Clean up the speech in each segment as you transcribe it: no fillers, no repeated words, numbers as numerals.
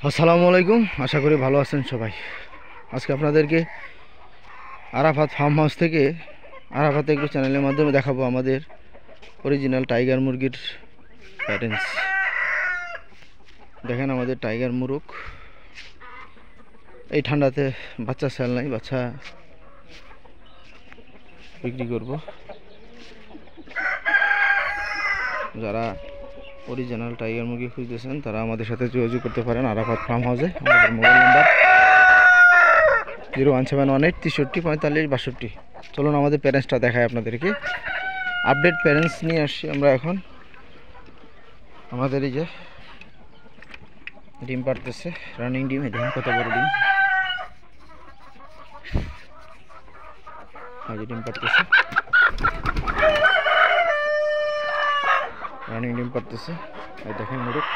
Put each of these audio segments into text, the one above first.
আসসালামু আলাইকুম, আশা করি ভালো আছেন সবাই। আজকে আপনাদেরকে আরাফাত ফার্ম হাউস থেকে আরাফাত এগ্রো চ্যানেলের মাধ্যমে দেখাবো আমাদের অরিজিনাল টাইগার মুরগির প্যারেন্টস। দেখেন আমাদের টাইগার মুরগ। এই ঠান্ডাতে বাচ্চা সেল নাই, বাচ্চা বিক্রি করব। যারা অরিজিনাল টাইগার মুরগি খুঁজতেছেন তারা আমাদের সাথে যোগাযোগ করতে পারেন আরাফাত ফার্ম হাউসে। আমাদের মোবাইল নাম্বার 01718 63 45 62। চলুন আমাদের প্যারেন্টসটা দেখায় আপনাদেরকে। আপডেট প্যারেন্টস নিয়ে আসছি আমরা এখন। আমাদের এই যে ডিম পাড়তেছে, রানিং ডিম। এই দেখেন কত বড় ডিম, আজ ডিম পাড়তেছে, রানিং ডিম পাড়তেছে। এই দেখেন মুরগ।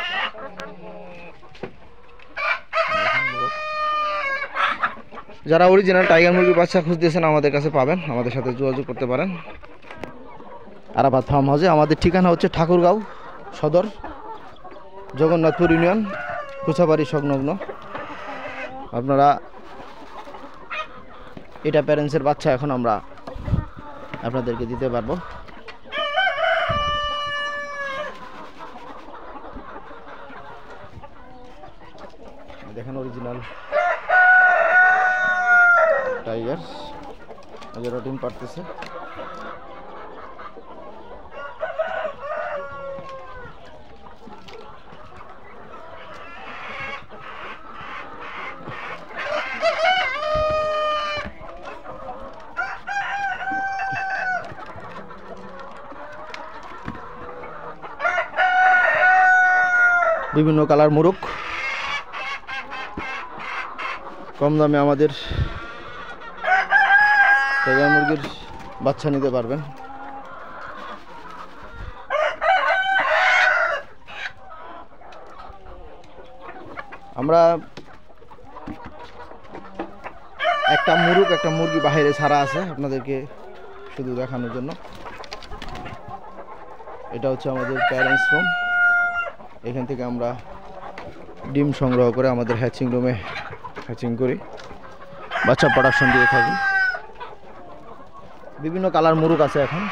যারা অরিজিনাল টাইগার মুরগির বাচ্চা খুঁজতেছেন আমাদের কাছে পাবেন, আমাদের সাথে যোগাযোগ করতে পারেন আরাফাত ফার্ম হাউসে। আমাদের ঠিকানা হচ্ছে ঠাকুরগাঁও সদর, জগন্নাথপুর ইউনিয়ন, কুচাবাড়ি সংলগ্ন। আপনারা এটা প্যারেন্টসের বাচ্চা এখন আমরা আপনাদেরকে দিতে পারবো। দেখেন অরিজিনাল টাইগার ডিম পাড়তেছে। বিভিন্ন কালার মুরগ, কম দামে আমাদের টাইগার মুরগির বাচ্চা নিতে পারবেন। আমরা একটা মুরগি বাইরে ছাড়া আছে আপনাদেরকে শুধু দেখানোর জন্য। এটা হচ্ছে আমাদের প্যারেন্টস রুম। এখান থেকে আমরা ডিম সংগ্রহ করে আমাদের হ্যাচিং রুমে হ্যাচিং করি, বাচ্চা প্রোডাকশন দিয়ে থাকি। বিভিন্ন কালার মুরগ আছে এখন।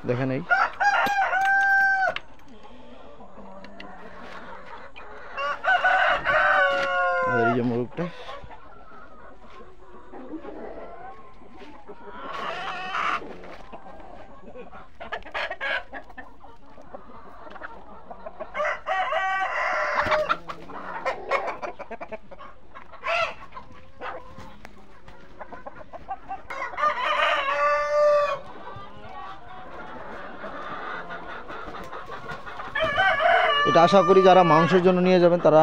দেখেন এই আমাদের এই যে মুরগটা। এটা আশা করি যারা মাংসের জন্য নিয়ে যাবেন তারা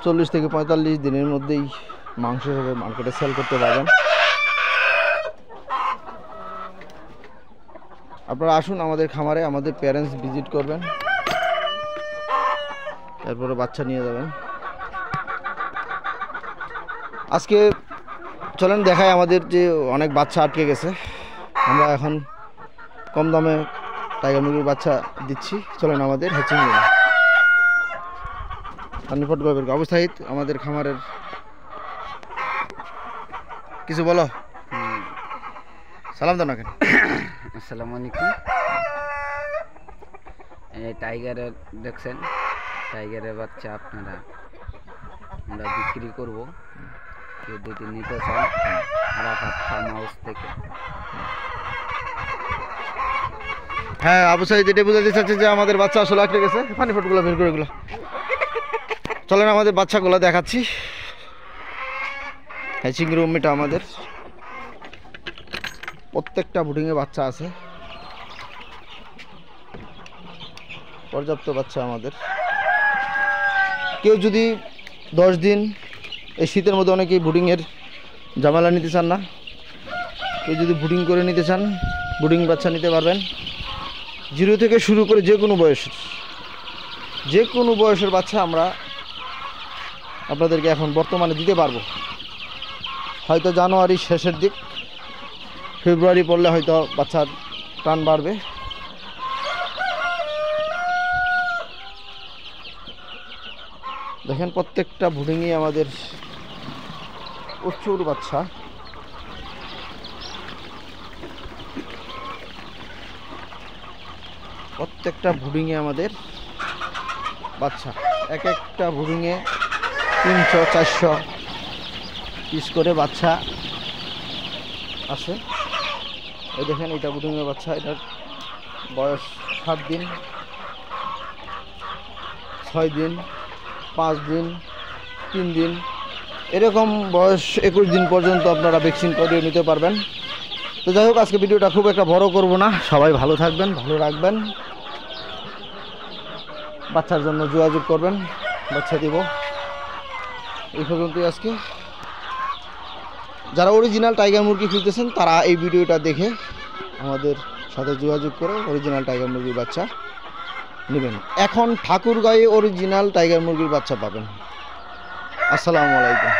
চল্লিশ থেকে 45 দিনের মধ্যেই মাংস হিসেবে মার্কেটে সেল করতে পারবেন। আপনারা আসুন আমাদের খামারে, আমাদের প্যারেন্টস ভিজিট করবেন, এরপরে বাচ্চা নিয়ে যাবেন। আজকে চলেন দেখাই আমাদের যে অনেক বাচ্চা আটকে গেছে। আমরা এখন কম দামে টাইগার মুরগির বাচ্চা দিচ্ছি। চলেন আমাদের হ্যাচিং রুমে। পানিপট গবের অবস্থায় আমাদের খামারের কিছু বলো। সালাম দাও না কেন। আসসালামু আলাইকুম। টাইগারের দেখছেন, টাইগারের বাচ্চা আপনারা আমরা বিক্রি করব। কেউ যদি নিতে চান আরাফাত ফার্ম হাউস থেকে। হ্যাঁ, আবু সাইদ এটা বুঝাতে চাচ্ছে যে আমাদের বাচ্চা আসলে আটকে গেছে। পানিপটগুলো বের করে এগুলো। চলেন আমাদের বাচ্চাগুলো দেখাচ্ছি। হ্যাচিং রুম এটা আমাদের, প্রত্যেকটা বুডিংয়ে বাচ্চা আছে, পর্যাপ্ত বাচ্চা আমাদের। কেউ যদি 10 দিন এই শীতের মধ্যে অনেকেই বুডিংয়ের ঝামেলা নিতে চান না, কেউ যদি বুডিং করে নিতে চান বুডিং বাচ্চা নিতে পারবেন। 0 থেকে শুরু করে যে কোনো বয়সের বাচ্চা আমরা আপনাদেরকে এখন বর্তমানে দিতে পারবো। হয়তো জানুয়ারি শেষের দিক, ফেব্রুয়ারি পড়লে হয়তো বাচ্চার টান বাড়বে। দেখেন প্রত্যেকটা ব্রুডিংয়ে আমাদের প্রচুর বাচ্চা। প্রত্যেকটা ব্রুডিংয়ে আমাদের বাচ্চা, এক একটা ব্রুডিংয়ে 300-400 পিস করে বাচ্চা আছে। এই দেখেন এটা ব্রুডিংয়ের বাচ্চা, এটার বয়স 7 দিন, 6 দিন, 5 দিন, 3 দিন, এরকম বয়স 21 দিন পর্যন্ত আপনারা ভ্যাকসিন করিয়ে নিতে পারবেন। তো যাই হোক, আজকে ভিডিওটা খুব একটা বড় করব না। সবাই ভালো থাকবেন, ভালো রাখবেন, বাচ্চার জন্য যোগাযোগ করবেন, বাচ্চা দিব। এই পর্যন্তই আজকে। যারা অরিজিনাল টাইগার মুরগি খুঁজতেছেন তারা এই ভিডিওটা দেখে আমাদের সাথে যোগাযোগ করে অরিজিনাল টাইগার মুরগির বাচ্চা নেবেন। এখন ঠাকুরগাঁয়ে অরিজিনাল টাইগার মুরগির বাচ্চা পাবেন। আসসালামু আলাইকুম।